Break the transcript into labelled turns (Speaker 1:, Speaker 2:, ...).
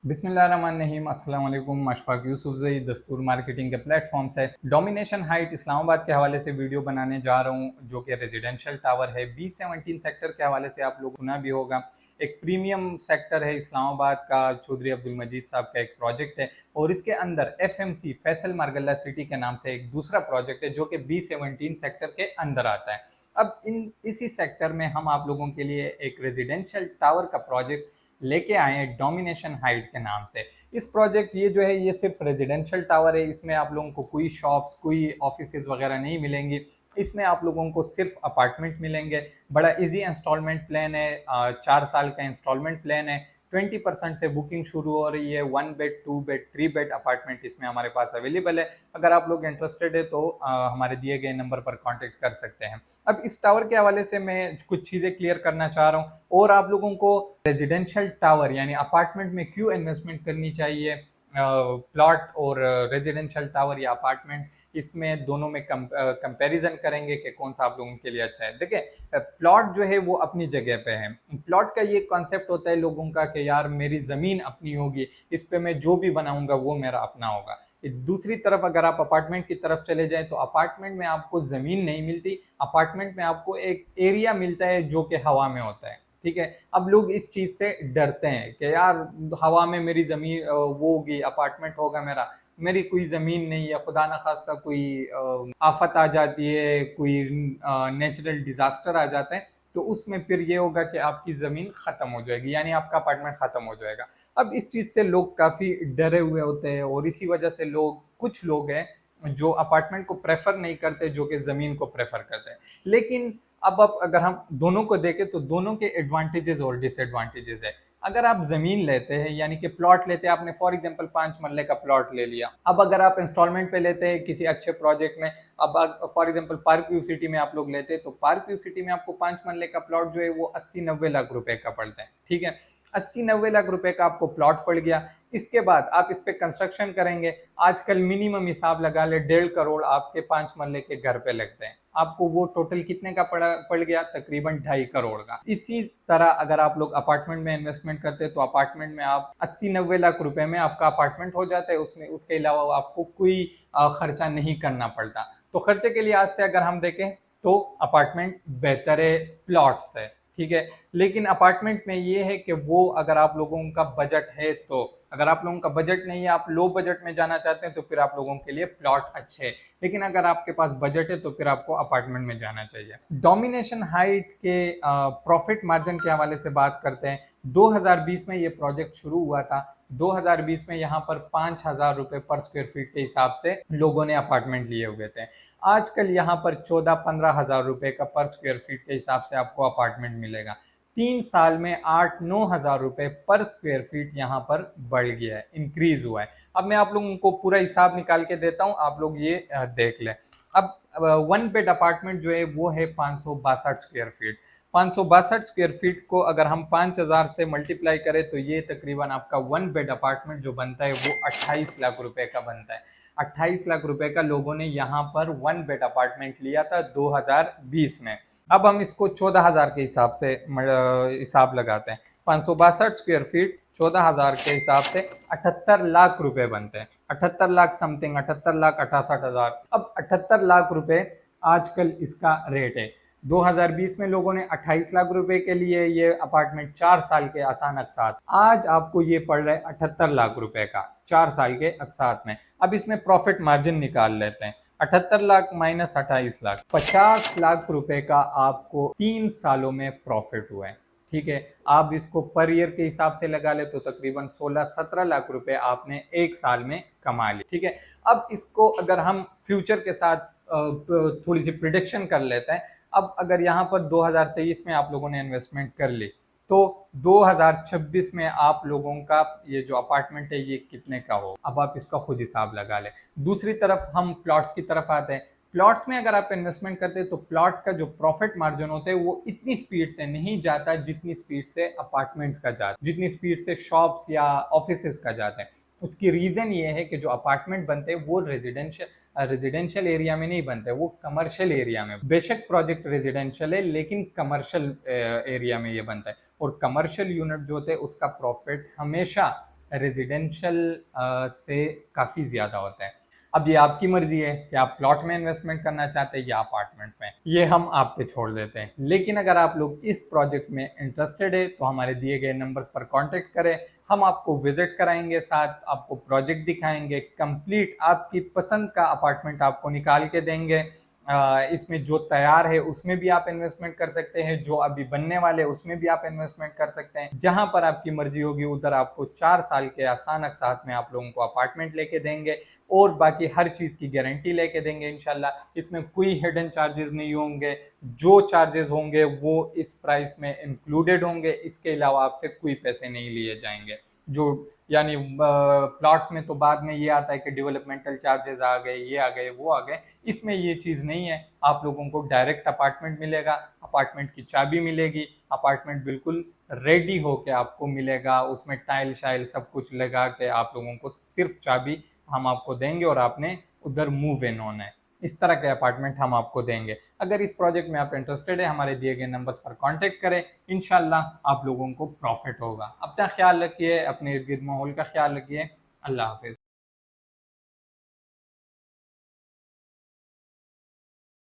Speaker 1: बिस्मिल्लाहिर्रहमानिर्रहीम अस्सलाम वालेकुम। अशफाक यूसुफजई दस्तूर मार्केटिंग के प्लेटफॉर्म से डोमिनेशन हाइट इस्लामाबाद के हवाले से वीडियो बनाने जा रहा हूँ, जो कि रेजिडेंशियल टावर है। B17 सेक्टर के हवाले से आप लोग सुना भी होगा। एक प्रीमियम सेक्टर है इस्लामाबाद का, चौधरी अब्दुल मजीद साहब का एक प्रोजेक्ट है और इसके अंदर FMC फैसल मार्गल्ला सिटी के नाम से एक दूसरा प्रोजेक्ट है जो कि B17 सेक्टर के अंदर आता है। अब इसी सेक्टर में हम आप लोगों के लिए एक रेजिडेंशियल टावर का प्रोजेक्ट लेके आए हैं डोमिनेशन हाइट के नाम से। इस प्रोजेक्ट ये जो है ये सिर्फ रेजिडेंशियल टावर है। इसमें आप लोगों को कोई शॉप्स, कोई ऑफिसेज वगैरह नहीं मिलेंगी। इसमें आप लोगों को सिर्फ अपार्टमेंट मिलेंगे। बड़ा इजी इंस्टॉलमेंट प्लान है, 4 साल का इंस्टॉलमेंट प्लान है। 20% से बुकिंग शुरू हो रही है। 1 बेड, 2 बेड, 3 बेड अपार्टमेंट इसमें हमारे पास अवेलेबल है। अगर आप लोग इंटरेस्टेड है तो हमारे दिए गए नंबर पर कांटेक्ट कर सकते हैं। अब इस टावर के हवाले से मैं कुछ चीज़ें क्लियर करना चाह रहा हूँ और आप लोगों को रेजिडेंशियल टावर यानी अपार्टमेंट में क्यों इन्वेस्टमेंट करनी चाहिए। प्लॉट और रेजिडेंशियल टावर या अपार्टमेंट, इसमें दोनों में कंपैरिजन करेंगे कि कौन सा आप लोगों के लिए अच्छा है। देखिए, प्लॉट जो है वो अपनी जगह पे है। प्लॉट का ये कॉन्सेप्ट होता है लोगों का कि यार मेरी ज़मीन अपनी होगी, इस पे मैं जो भी बनाऊंगा वो मेरा अपना होगा। दूसरी तरफ अगर आप अपार्टमेंट की तरफ चले जाएं तो अपार्टमेंट में आपको ज़मीन नहीं मिलती। अपार्टमेंट में आपको एक एरिया मिलता है जो कि हवा में होता है। ठीक है, अब लोग इस चीज़ से डरते हैं कि यार हवा में मेरी ज़मीन वो होगी, अपार्टमेंट होगा मेरा, मेरी कोई ज़मीन नहीं है, खुदा ना खास्ता कोई आफत आ जाती है, कोई नेचुरल डिज़ास्टर आ जाता है तो उसमें फिर ये होगा कि आपकी ज़मीन ख़त्म हो जाएगी, यानी आपका अपार्टमेंट ख़त्म हो जाएगा। अब इस चीज़ से लोग काफ़ी डरे हुए होते हैं और इसी वजह से कुछ लोग हैं जो अपार्टमेंट को प्रेफर नहीं करते, जो कि ज़मीन को प्रेफर करते हैं। लेकिन अब अगर हम दोनों को देखें तो दोनों के एडवांटेजेस और डिसएडवांटेजेस है। अगर आप जमीन लेते हैं यानी कि प्लॉट लेते हैं, आपने फॉर एग्जांपल 5 मरले का प्लॉट ले लिया। अब अगर आप इंस्टॉलमेंट पे लेते हैं किसी अच्छे प्रोजेक्ट में, अब for example park view city में आप लोग लेते हैं तो पार्क व्यू सिटी में आपको 5 मरले का प्लॉट जो है वो 80-90 लाख रुपए का पड़ता है। ठीक है, 80-90 लाख रुपए का आपको प्लॉट पड़ गया। इसके बाद आप इस पे कंस्ट्रक्शन करेंगे, आजकल मिनिमम हिसाब लगा ले 1.5 करोड़ आपके 5 मरले के घर पे लगते हैं। आपको वो टोटल कितने का पड़ गया? तकरीबन 2.5 करोड़ का। इसी तरह अगर आप लोग अपार्टमेंट में इन्वेस्टमेंट करते हैं तो अपार्टमेंट में आप 80-90 लाख रुपए में आपका अपार्टमेंट हो जाता है। उसमें उसके अलावा आपको कोई खर्चा नहीं करना पड़ता। तो खर्चे के लिहाज से अगर हम देखें तो अपार्टमेंट बेहतर है प्लॉट से। ठीक है, लेकिन अपार्टमेंट में ये है कि वो अगर आप लोगों का बजट है तो, अगर आप लोगों का बजट नहीं है, आप लो बजट में जाना चाहते हैं तो फिर आप लोगों के लिए प्लॉट अच्छे है। लेकिन अगर आपके पास बजट है तो फिर आपको अपार्टमेंट में जाना चाहिए। डोमिनेशन हाइट के प्रॉफिट मार्जिन के हवाले से बात करते हैं। 2020 में ये प्रोजेक्ट शुरू हुआ था। 2020 में यहाँ पर 5,000 रुपए पर स्क्वायर फीट के हिसाब से लोगों ने अपार्टमेंट लिए हुए थे। आजकल यहाँ पर 14-15 हजार रुपए का पर स्क्वायर फीट के हिसाब से आपको अपार्टमेंट मिलेगा। 3 साल में 8-9 हजार रुपए पर स्क्वायर फीट यहाँ पर बढ़ गया है, इंक्रीज हुआ है। अब मैं आप लोगों को पूरा हिसाब निकाल के देता हूँ, आप लोग ये देख लें। अब 1 बेड अपार्टमेंट जो है वो है 562 स्क्वायर फीट। 562 स्क्वायर फीट को अगर हम 5,000 से मल्टीप्लाई करें तो ये तकरीबन आपका 1 बेड अपार्टमेंट जो बनता है वो 28 लाख रुपए का बनता है। 28 लाख रुपए का लोगों ने यहाँ पर 1 बेड अपार्टमेंट लिया था 2020 में। अब हम इसको 14,000 के हिसाब से हिसाब लगाते हैं। 562 स्क्वायर फीट 14,000 के हिसाब से 78 लाख रुपए बनते हैं। 78 लाख समथिंग, 78,68,000। अब 78 लाख रुपए आजकल इसका रेट है। 2020 में लोगों ने 28 लाख रुपए के लिए ये अपार्टमेंट 4 साल के आसान अकसात, आज आपको ये पड़ रहा है 78 लाख रुपए का 4 साल के अकसात में। अब इसमें प्रॉफिट मार्जिन निकाल लेते हैं। 78 लाख माइनस 28 लाख, 50 लाख रुपए का आपको 3 सालों में प्रॉफिट हुआ है। ठीक है, आप इसको पर ईयर के हिसाब से लगा ले तो तकरीबन 16-17 लाख रुपए आपने 1 साल में कमा लिए। ठीक है, अब इसको अगर हम फ्यूचर के साथ थोड़ी सी प्रिडिक्शन कर लेते हैं। अब अगर यहाँ पर 2023 में आप लोगों ने इन्वेस्टमेंट कर ली तो 2026 में आप लोगों का ये जो अपार्टमेंट है ये कितने का हो, अब आप इसका खुद हिसाब लगा लें। दूसरी तरफ हम प्लॉट्स की तरफ आते हैं। प्लॉट्स में अगर आप इन्वेस्टमेंट करते हैं तो प्लॉट का जो प्रॉफिट मार्जिन होता है वो इतनी स्पीड से नहीं जाता जितनी स्पीड से अपार्टमेंट्स का जाता है, जितनी स्पीड से शॉप्स या ऑफिसेज का जाता है। उसकी रीजन ये है कि जो अपार्टमेंट बनते हैं वो रेजिडेंशियल एरिया में नहीं बनते, वो कमर्शियल एरिया में। बेशक प्रोजेक्ट रेजिडेंशियल है लेकिन कमर्शियल एरिया में ये बनता है और कमर्शियल यूनिट जो होते हैं उसका प्रॉफिट हमेशा रेजिडेंशियल से काफ़ी ज़्यादा होता है। अब ये आपकी मर्जी है कि आप प्लॉट में इन्वेस्टमेंट करना चाहते हैं या अपार्टमेंट में, ये हम आप पे छोड़ देते हैं। लेकिन अगर आप लोग इस प्रोजेक्ट में इंटरेस्टेड है तो हमारे दिए गए नंबर्स पर कांटेक्ट करें, हम आपको विजिट कराएंगे, साथ आपको प्रोजेक्ट दिखाएंगे, कंप्लीट आपकी पसंद का अपार्टमेंट आपको निकाल के देंगे। इसमें जो तैयार है उसमें भी आप इन्वेस्टमेंट कर सकते हैं, जो अभी बनने वाले उसमें भी आप इन्वेस्टमेंट कर सकते हैं। जहां पर आपकी मर्जी होगी उधर आपको 4 साल के आसान साथ में आप लोगों को अपार्टमेंट लेके देंगे और बाकी हर चीज़ की गारंटी लेके देंगे इंशाल्लाह। इसमें कोई हिडन चार्जेस नहीं होंगे, जो चार्जेस होंगे वो इस प्राइस में इंक्लूडेड होंगे, इसके अलावा आपसे कोई पैसे नहीं लिए जाएंगे। जो यानी प्लॉट्स में तो बाद में ये आता है कि डेवलपमेंटल चार्जेस आ गए, ये आ गए, वो आ गए, इसमें ये चीज़ नहीं है। आप लोगों को डायरेक्ट अपार्टमेंट मिलेगा, अपार्टमेंट की चाबी मिलेगी, अपार्टमेंट बिल्कुल रेडी होके आपको मिलेगा, उसमें टाइल शाइल सब कुछ लगा के आप लोगों को सिर्फ चाबी हम आपको देंगे और आपने उधर मूव इन होना है। इस तरह के अपार्टमेंट हम आपको देंगे। अगर इस प्रोजेक्ट में आप इंटरेस्टेड है, हमारे दिए गए नंबर्स पर कांटेक्ट करें, इंशाल्लाह आप लोगों को प्रॉफिट होगा। अपना ख्याल रखिए, अपने इर्द गिर्द माहौल का ख्याल रखिए। अल्लाह हाफिज।